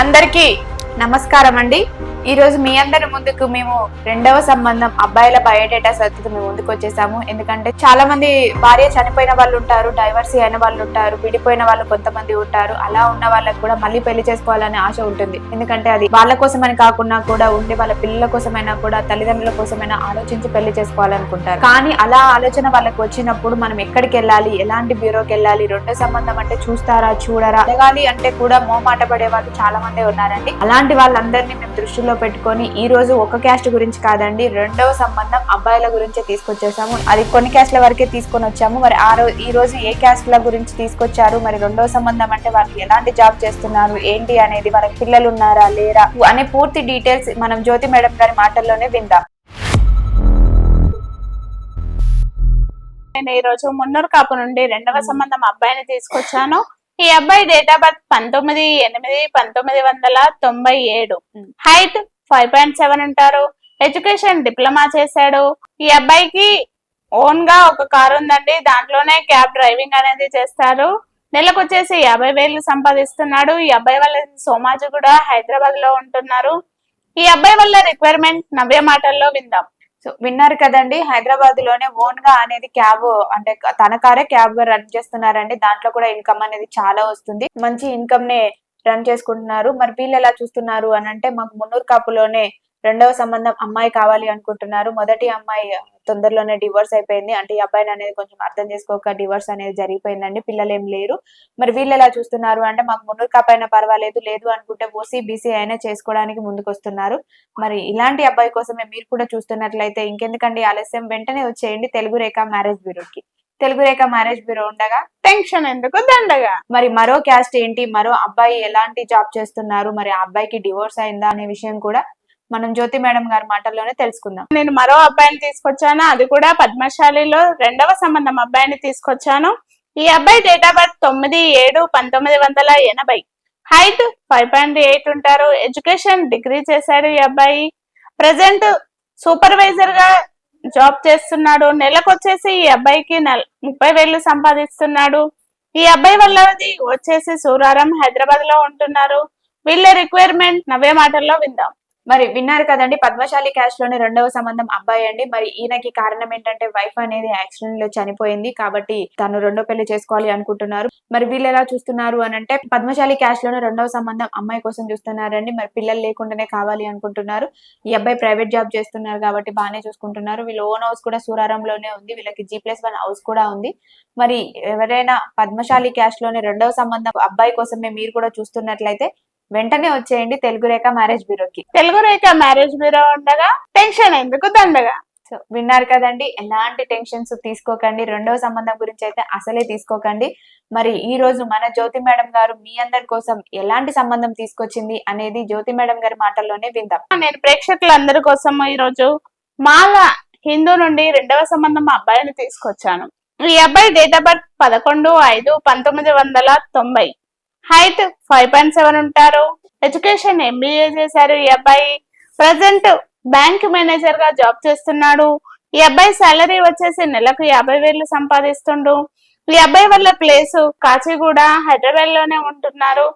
అందరికీ నమస్కారం అండి. ఈరోజు మీ అందరి ముందుకు మేము రెండవ సంబంధం అబ్బాయిల బయోడేటా సర్దుతో మేము ముందుకు వచ్చేసాము. ఎందుకంటే చాలా మంది భార్య చనిపోయిన వాళ్ళు ఉంటారు, డైవర్సీ అయిన వాళ్ళు ఉంటారు, విడిపోయిన వాళ్ళు కొంతమంది ఉంటారు. అలా ఉన్న వాళ్ళకి కూడా మళ్ళీ పెళ్లి చేసుకోవాలనే ఆశ ఉంటుంది. ఎందుకంటే అది వాళ్ళ కోసమని కాకుండా కూడా ఉండి వాళ్ళ పిల్లల కోసమైనా కూడా తల్లిదండ్రుల కోసమైనా ఆలోచించి పెళ్లి చేసుకోవాలనుకుంటారు. కానీ అలా ఆలోచన వాళ్ళకి వచ్చినప్పుడు మనం ఎక్కడికి వెళ్ళాలి, ఎలాంటి బ్యూరోకి వెళ్ళాలి, రెండో సంబంధం అంటే చూస్తారా చూడరా అడగాలి అంటే కూడా మోమాట పడే వాళ్ళు చాలా మంది ఉన్నారండి. అలాంటి వాళ్ళందరినీ మేము దృష్టిలో పెట్టుకొని ఈ రోజు ఒక క్యాస్ట్ గురించి కాదండి, రెండవ సంబంధం అబ్బాయిల గురించే తీసుకొచ్చేసాము. అది కొన్ని క్యాస్ట్ల వరకే తీసుకొని వచ్చాము. మరి ఈ రోజు ఏ క్యాస్ట్ల గురించి తీసుకొచ్చారు, మరి రెండవ సంబంధం అంటే వాళ్ళు ఎలాంటి జాబ్ చేస్తున్నారు ఏంటి అనేది, వాళ్ళకి పిల్లలు ఉన్నారా లేరా అనే పూర్తి డీటెయిల్స్ మనం జ్యోతి మేడం గారి మాటల్లోనే విందాం. నేను ఈ రోజు మున్నూరు కాపు నుండి రెండవ సంబంధం అబ్బాయిని తీసుకొచ్చాను. ఈ అబ్బాయి డేట్ ఆఫ్ బర్త్ 19/8/1997. హైట్ 5.7 ఉంటారు. ఎడ్యుకేషన్ డిప్లొమా చేశాడు. ఈ అబ్బాయికి ఓన్ గా ఒక కారు ఉందండి, దాంట్లోనే క్యాబ్ డ్రైవింగ్ అనేది చేస్తారు. నెలకు వచ్చేసి 50,000 సంపాదిస్తున్నాడు. ఈ అబ్బాయి వాళ్ళ సోమాజిగూడ హైదరాబాద్ లో ఉంటున్నారు. ఈ అబ్బాయి వల్ల రిక్వైర్మెంట్ నవ్య మాటల్లో విందాం. సో విన్నారు కదండి, హైదరాబాద్ లోనే ఓన్ గా అనేది క్యాబ్ అంటే తన కారే క్యాబ్ గా రన్ చేస్తున్నారండి. దాంట్లో కూడా ఇన్కమ్ అనేది చాలా వస్తుంది, మంచి ఇన్కమ్ నే రన్ చేసుకుంటున్నారు. మరి వీళ్ళు ఎలా చూస్తున్నారు అని అంటే, మాకు మున్నూరు కాపులోనే రెండవ సంబంధం అమ్మాయి కావాలి అనుకుంటున్నారు. మొదటి అమ్మాయి తొందరలోనే డివోర్స్ అయిపోయింది, అంటే ఈ అబ్బాయిని అనేది కొంచెం అర్థం చేసుకోక డివోర్స్ అనేది జరిగిపోయిందండి, పిల్లలు ఏం లేరు. మరి వీళ్ళు ఎలా చూస్తున్నారు అంటే, మాకు మున్నూరు కాపు అయినా పర్వాలేదు, లేదు అనుకుంటే ఓసీ బీసీ అయినా చేసుకోవడానికి ముందుకు వస్తున్నారు. మరి ఇలాంటి అబ్బాయి కోసమే మీరు కూడా చూస్తున్నట్లయితే ఇంకెందుకండి ఆలస్యం, వెంటనే వచ్చేయండి తెలుగు రేఖ మ్యారేజ్ బ్యూరోకి. తెలుగు రేఖ మ్యారేజ్ బ్యూరో ఉండగా టెన్షన్ ఎందుకు దండగా. మరి మరో క్యాస్ట్ ఏంటి, మరో అబ్బాయి ఎలాంటి జాబ్ చేస్తున్నారు, మరి ఆ అబ్బాయికి డివోర్స్ అయిందా అనే విషయం కూడా మనం జ్యోతి మేడం గారి మాటల్లోనే తెలుసుకుందాం. నేను మరో అబ్బాయిని తీసుకొచ్చాను, అది కూడా పద్మశాలిలో రెండవ సంబంధం అబ్బాయిని తీసుకొచ్చాను. ఈ అబ్బాయి డేట్ ఆఫ్ బర్త్ 9/7/1980. హైట్ 5.8 ఉంటారు. ఎడ్యుకేషన్ డిగ్రీ చేశాడు. ఈ అబ్బాయి ప్రెసెంట్ సూపర్వైజర్ గా జాబ్ చేస్తున్నాడు. నెలకు వచ్చేసి ఈ అబ్బాయికి 30,000 సంపాదిస్తున్నాడు. ఈ అబ్బాయి వాళ్ళది వచ్చేసి సూరారం హైదరాబాద్ లో ఉంటున్నారు. వీళ్ళ రిక్వైర్మెంట్ నవ్వే మాటల్లో విందాం. మరి విన్నారు కదండి, పద్మశాలి క్యాస్ట్ లోనే రెండవ సంబంధం అబ్బాయి అండి. మరి ఈయనకి కారణం ఏంటంటే వైఫ్ అనేది యాక్సిడెంట్ లో చనిపోయింది, కాబట్టి తను రెండో పెళ్లి చేసుకోవాలి అనుకుంటున్నారు. మరి వీళ్ళు ఎలా చూస్తున్నారు అని అంటే, పద్మశాలి క్యాస్ట్ లోనే రెండవ సంబంధం అమ్మాయి కోసం చూస్తున్నారండి. మరి పిల్లలు లేకుండానే కావాలి అనుకుంటున్నారు. ఈ అబ్బాయి ప్రైవేట్ జాబ్ చేస్తున్నారు కాబట్టి బాగానే చూసుకుంటున్నారు. వీళ్ళ ఓన్ హౌస్ కూడా సూరారంలోనే ఉంది, వీళ్ళకి G+1 హౌస్ కూడా ఉంది. మరి ఎవరైనా పద్మశాలి క్యాస్ట్ లోనే రెండవ సంబంధం అబ్బాయి కోసమే మీరు కూడా చూస్తున్నట్లయితే వెంటనే వచ్చేయండి తెలుగు రేఖ మ్యారేజ్ బ్యూరోకి. తెలుగు రేఖ మ్యారేజ్ బ్యూరో ఉండగా టెన్షన్ ఎందుకు దండగా. సో విన్నారు కదండి, ఎలాంటి టెన్షన్స్ తీసుకోకండి, రెండవ సంబంధం గురించి అయితే అసలే తీసుకోకండి. మరి ఈ రోజు మన జ్యోతి మేడం గారు మీ అందరి కోసం ఎలాంటి సంబంధం తీసుకొచ్చింది అనేది జ్యోతి మేడం గారి మాటల్లోనే విందాం. నేను ప్రేక్షకులందరి కోసం ఈ రోజు మాల హిందూ నుండి రెండవ సంబంధం అబ్బాయిని తీసుకొచ్చాను. ఈ అబ్బాయి డేట్ ఆఫ్ బర్త్ 11/5/1990. హైట్ 5.7 ఉంటారు. ఎడ్యుకేషన్ MBA చేశారు. ఈ అబ్బాయి ప్రజెంట్ బ్యాంక్ మేనేజర్ గా జాబ్ చేస్తున్నాడు. ఈ అబ్బాయి సాలరీ వచ్చేసి నెలకు 50,000 సంపాదిస్తుండు. ఈ అబ్బాయి వాళ్ళ ప్లేస్ కాచిగూడ హైదరాబాద్ లోనే ఉంటున్నారు.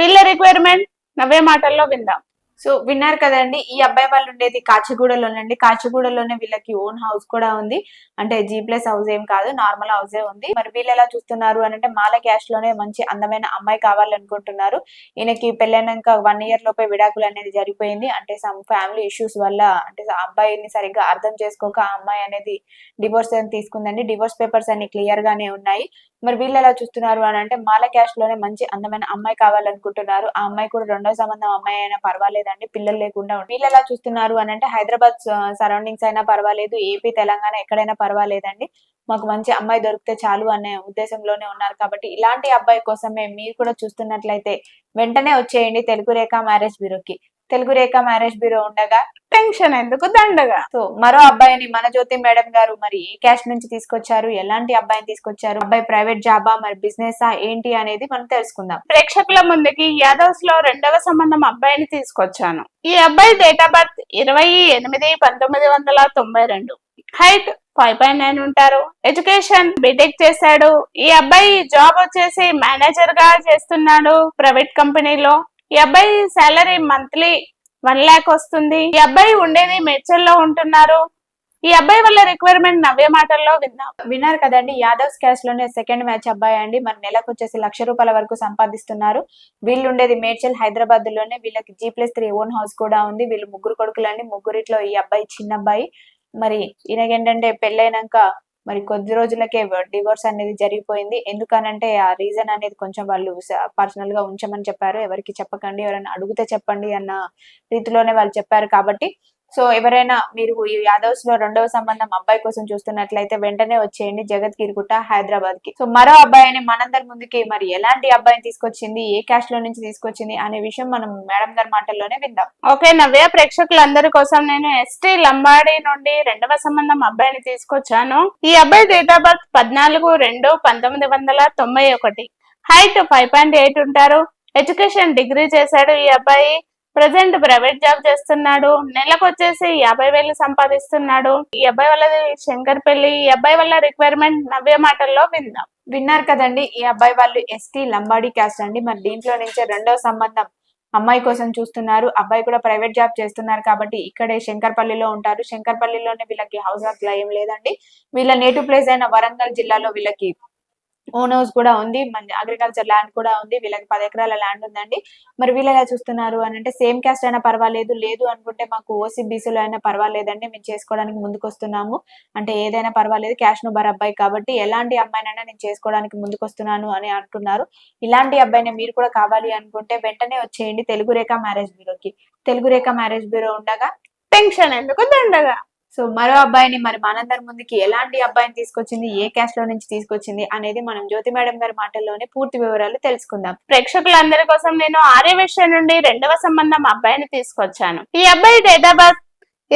వీళ్ళ రిక్వైర్మెంట్ నవ్వే మాటల్లో విందాం. సో విన్నారు కదండి, ఈ అబ్బాయి వాళ్ళు ఉండేది కాచిగూడలోనండి. కాచిగూడలోనే వీళ్ళకి ఓన్ హౌస్ కూడా ఉంది, అంటే G+ హౌస్ ఏం కాదు, నార్మల్ హౌసే ఉంది. మరి వీళ్ళు ఎలా చూస్తున్నారు అని అంటే, మాల క్యాస్ట్ లోనే మంచి అందమైన అమ్మాయి కావాలనుకుంటున్నారు. ఈయనకి పెళ్ళైనాక 1 year లోపే విడాకులు అనేది జరిగిపోయింది, అంటే సమ్ ఫ్యామిలీ ఇష్యూస్ వల్ల, అంటే ఆ అబ్బాయిని సరిగ్గా అర్థం చేసుకోక ఆ అమ్మాయి అనేది డివోర్స్ అని తీసుకుందండి. డివోర్స్ పేపర్స్ అన్ని క్లియర్ గానే ఉన్నాయి. మరి వీళ్ళు ఎలా చూస్తున్నారు అని అంటే, మాల క్యాస్ట్ లోనే మంచి అందమైన అమ్మాయి కావాలనుకుంటున్నారు. ఆ అమ్మాయి కూడా రెండో సంబంధం అమ్మాయి అయినా పర్వాలేదండి, పిల్లలు లేకుండా. వీళ్ళు ఎలా చూస్తున్నారు అని అంటే, హైదరాబాద్ సరౌండింగ్స్ అయినా పర్వాలేదు, ఏపీ తెలంగాణ ఎక్కడైనా పర్వాలేదండి, మాకు మంచి అమ్మాయి దొరికితే చాలు అనే ఉద్దేశంలోనే ఉన్నారు. కాబట్టి ఇలాంటి అబ్బాయి కోసమే మీరు కూడా చూస్తున్నట్లయితే వెంటనే వచ్చేయండి తెలుగు రేఖ మ్యారేజ్ బ్యూరోకి. తెలుగు రేఖ మ్యారేజ్ బ్యూరో ఉండగా టెన్షన్ ఎందుకు దండగా. సో మరో అబ్బాయిని మన జ్యోతి మేడం గారు మరి ఏ క్యాస్ట్ నుంచి తీసుకొచ్చారు, ఎలాంటి అబ్బాయిని తీసుకొచ్చారు, అబ్బాయి ప్రైవేట్ జాబా మరి బిజినెస్ ఏంటి అనేది మనం తెలుసుకుందాం. ప్రేక్షకుల ముందుకి యాదవ్స్ లో రెండవ సంబంధం అబ్బాయిని తీసుకొచ్చాను. ఈ అబ్బాయి డేట్ ఆఫ్ బర్త్ 20/8/1992. హైట్ 5.9 ఉంటారు. ఎడ్యుకేషన్ బీటెక్ చేశాడు. ఈ అబ్బాయి జాబ్ వచ్చేసి మేనేజర్ గా చేస్తున్నాడు ప్రైవేట్ కంపెనీలో. ఈ అబ్బాయి సాలరీ మంత్లీ 1 lakh వస్తుంది. ఈ అబ్బాయి ఉండేది మేడ్చల్లో ఉంటున్నారు. ఈ అబ్బాయి వల్ల రిక్వైర్మెంట్ నవ్య మాటల్లో విందాం. విన్నారు కదండి, యాదవ్స్ క్యాస్ట్ లోనే సెకండ్ మ్యాచ్ అబ్బాయి అండి. మరి నెలకు వచ్చేసి ₹1,00,000 వరకు సంపాదిస్తున్నారు. వీళ్ళు ఉండేది మేడ్చల్ హైదరాబాద్ లోనే. వీళ్ళకి G+3 ఓన్ హౌస్ కూడా ఉంది. వీళ్ళు ముగ్గురు కొడుకులండి. ముగ్గురిట్లో ఈ అబ్బాయి చిన్న అబ్బాయి. మరి ఈయనకేంటంటే పెళ్ళైనాక మరి కొద్ది రోజులకే డివోర్స్ అనేది జరిగిపోయింది. ఎందుకనంటే ఆ రీజన్ అనేది కొంచెం వాళ్ళు పర్సనల్ గా ఉంచమని చెప్పారు. ఎవరికి చెప్పకండి, ఎవరైనా అడిగితే చెప్పండి అన్న రీతిలోనే వాళ్ళు చెప్పారు. కాబట్టి సో ఎవరైనా మీరు ఈ యాదవ్స్ లో రెండవ సంబంధం అబ్బాయి కోసం చూస్తున్నట్లయితే వెంటనే వచ్చేయండి జగత్గిరిగుట్ట హైదరాబాద్ కి. సో మరో అబ్బాయిని మనందరి ముందుకి మరి ఎలాంటి అబ్బాయిని తీసుకొచ్చింది, ఏ క్యాస్ట్ లో నుంచి తీసుకొచ్చింది అనే విషయం మనం మేడం గారి మాటల్లోనే విందాం. ఓకే నవ్య, ప్రేక్షకులందరి కోసం నేను ఎస్టీ లంబాడి నుండి రెండవ సంబంధం అబ్బాయిని తీసుకొచ్చాను. ఈ అబ్బాయి డేట్ ఆఫ్ బర్త్ 14/2/1991. హైట్ 5.8 ఉంటారు. ఎడ్యుకేషన్ డిగ్రీ చేశాడు. ఈ అబ్బాయి ప్రజెంట్ ప్రైవేట్ జాబ్ చేస్తున్నాడు. నెలకు వచ్చేసి 50,000 సంపాదిస్తున్నాడు. ఈ అబ్బాయి వాళ్ళది శంకర్పల్లి. ఈ అబ్బాయి వల్ల రిక్వైర్మెంట్ నవ్య మాటల్లో విందాం. విన్నారు కదండి, ఈ అబ్బాయి వాళ్ళు ఎస్టీ లంబాడి క్యాస్ట్ అండి. మరి దీంట్లో నుంచే రెండవ సంబంధం అమ్మాయి కోసం చూస్తున్నారు. అబ్బాయి కూడా ప్రైవేట్ జాబ్ చేస్తున్నారు కాబట్టి ఇక్కడే శంకర్పల్లిలో ఉంటారు. శంకర్పల్లిలోనే వీళ్ళకి హౌస్ వర్క్ ఏం లేదండి. వీళ్ళ నేటివ్ ప్లేస్ అయిన వరంగల్ జిల్లాలో వీళ్ళకి ఓన్ హౌస్ కూడా ఉంది. మంచి అగ్రికల్చర్ ల్యాండ్ కూడా ఉంది. వీళ్ళకి 10 ఎకరాల ల్యాండ్ ఉందండి. మరి వీళ్ళు ఎలా చూస్తున్నారు అని అంటే సేమ్ క్యాస్ట్ అయినా పర్వాలేదు, లేదు అనుకుంటే మాకు OCBCలో అయినా పర్వాలేదండి, మేము చేసుకోవడానికి ముందుకు వస్తున్నాము అంటే ఏదైనా పర్వాలేదు, క్యాష్ ను బర్ అబ్బాయి కాబట్టి ఎలాంటి అమ్మాయినైనా నేను చేసుకోవడానికి ముందుకు వస్తున్నాను అని అంటున్నారు. ఇలాంటి అబ్బాయిని మీరు కూడా కావాలి అనుకుంటే వెంటనే వచ్చేయండి తెలుగు రేఖ మ్యారేజ్ బ్యూరోకి. తెలుగు రేఖ మ్యారేజ్ బ్యూరో ఉండగా టెన్షన్ ఎందుకు దండగా. సో మరో అబ్బాయిని మరి మనందరి ముందుకి ఎలాంటి అబ్బాయిని తీసుకొచ్చింది, ఏ క్యాస్ట్ లో నుంచి తీసుకొచ్చింది అనేది మనం జ్యోతి మేడం గారి మాటల్లోనే పూర్తి వివరాలు తెలుసుకుందాం. ప్రేక్షకులందరి కోసం నేను ఆర్యవేశ్య నుండి రెండవ సంబంధం అబ్బాయిని తీసుకొచ్చాను. ఈ అబ్బాయి డేట్ ఆఫ్ బర్త్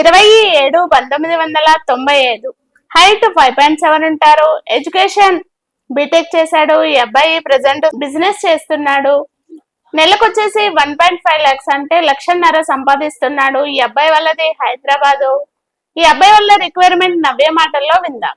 27/1995. హైట్ 5.7 ఉంటారు. ఎడ్యుకేషన్ బీటెక్ చేశాడు. ఈ అబ్బాయి ప్రెసెంట్ బిజినెస్ చేస్తున్నాడు. నెలకు వచ్చేసి 1.5 lakhs అంటే 1,00,000 సంపాదిస్తున్నాడు. ఈ అబ్బాయి వాళ్ళది హైదరాబాదు. ఈ అబ్బాయి వల్ల రిక్వైర్మెంట్ నవ్య మాటల్లో విందాం.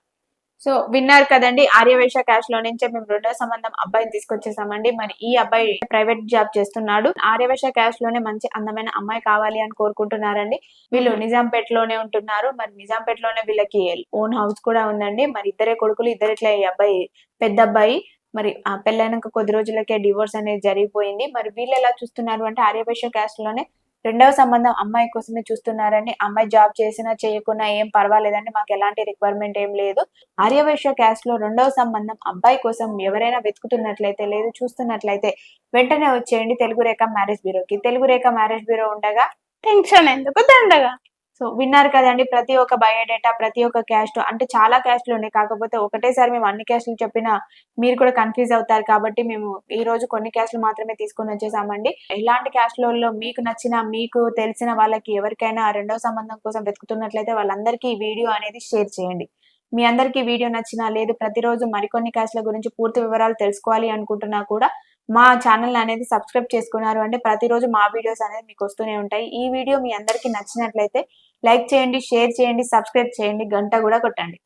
సో విన్నారు కదండి, ఆర్యవైశ్య క్యాస్ట్ లో నుంచే మేము రెండో సంబంధం అబ్బాయిని తీసుకొచ్చేసామండి. మరి ఈ అబ్బాయి ప్రైవేట్ జాబ్ చేస్తున్నాడు. ఆర్యవైశ్య క్యాస్ట్ లోనే మంచి అందమైన అమ్మాయి కావాలి అని కోరుకుంటున్నారండి. వీళ్ళు నిజాంపేటలోనే ఉంటున్నారు. మరి నిజాంపేటలోనే వీళ్ళకి ఓన్ హౌస్ కూడా ఉందండి. మరి ఇద్దరే కొడుకులు, ఇద్దరిట్లా ఈ అబ్బాయి పెద్ద అబ్బాయి. మరి ఆ పెళ్ళైనాక కొద్ది రోజులకే డివోర్స్ అనేది జరిగిపోయింది. మరి వీళ్ళు ఎలా చూస్తున్నారు అంటే ఆర్యవైశ్య క్యాస్ట్ లోనే రెండవ సంబంధం అమ్మాయి కోసమే చూస్తున్నారండి. అమ్మాయి జాబ్ చేసినా చేయకున్నా ఏం పర్వాలేదండి, మాకు ఎలాంటి రిక్వైర్మెంట్ ఏం లేదు. ఆర్యవైశ్య క్యాస్ట్ లో రెండవ సంబంధం అబ్బాయి కోసం ఎవరైనా వెతుకుతున్నట్లయితే, లేదు చూస్తున్నట్లయితే వెంటనే వచ్చేయండి తెలుగు రేఖ మ్యారేజ్ బ్యూరోకి. తెలుగు రేఖ మ్యారేజ్ బ్యూరో ఉండగా టెన్షన్ ఎందుకు దండగా. సో విన్నారు కదండి, ప్రతి ఒక్క బయోడేటా, ప్రతి ఒక్క క్యాస్ట్ అంటే చాలా క్యాస్ట్లు ఉన్నాయి. కాకపోతే ఒకటేసారి మేము అన్ని క్యాస్ట్లు చెప్పినా మీరు కూడా కన్ఫ్యూజ్ అవుతారు కాబట్టి మేము ఈ రోజు కొన్ని క్యాస్ట్లు మాత్రమే తీసుకొని వచ్చేసామండి. ఇలాంటి క్యాస్ట్లలో మీకు నచ్చిన, మీకు తెలిసిన వాళ్ళకి ఎవరికైనా రెండవ సంబంధం కోసం వెతుకుతున్నట్లయితే వాళ్ళందరికీ ఈ వీడియో అనేది షేర్ చేయండి. మీ అందరికీ వీడియో నచ్చినా, లేదు ప్రతిరోజు మరికొన్ని క్యాస్ట్ల గురించి పూర్తి వివరాలు తెలుసుకోవాలి అనుకుంటున్నా కూడా మా ఛానల్ అనేది సబ్స్క్రైబ్ చేసుకున్నారు అంటే ప్రతిరోజు మా వీడియోస్ అనేది మీకు వస్తూనే ఉంటాయి. ఈ వీడియో మీ అందరికీ నచ్చినట్లయితే లైక్ చేయండి, షేర్ చేయండి, సబ్స్క్రైబ్ చేయండి, గంట కూడా కొట్టండి.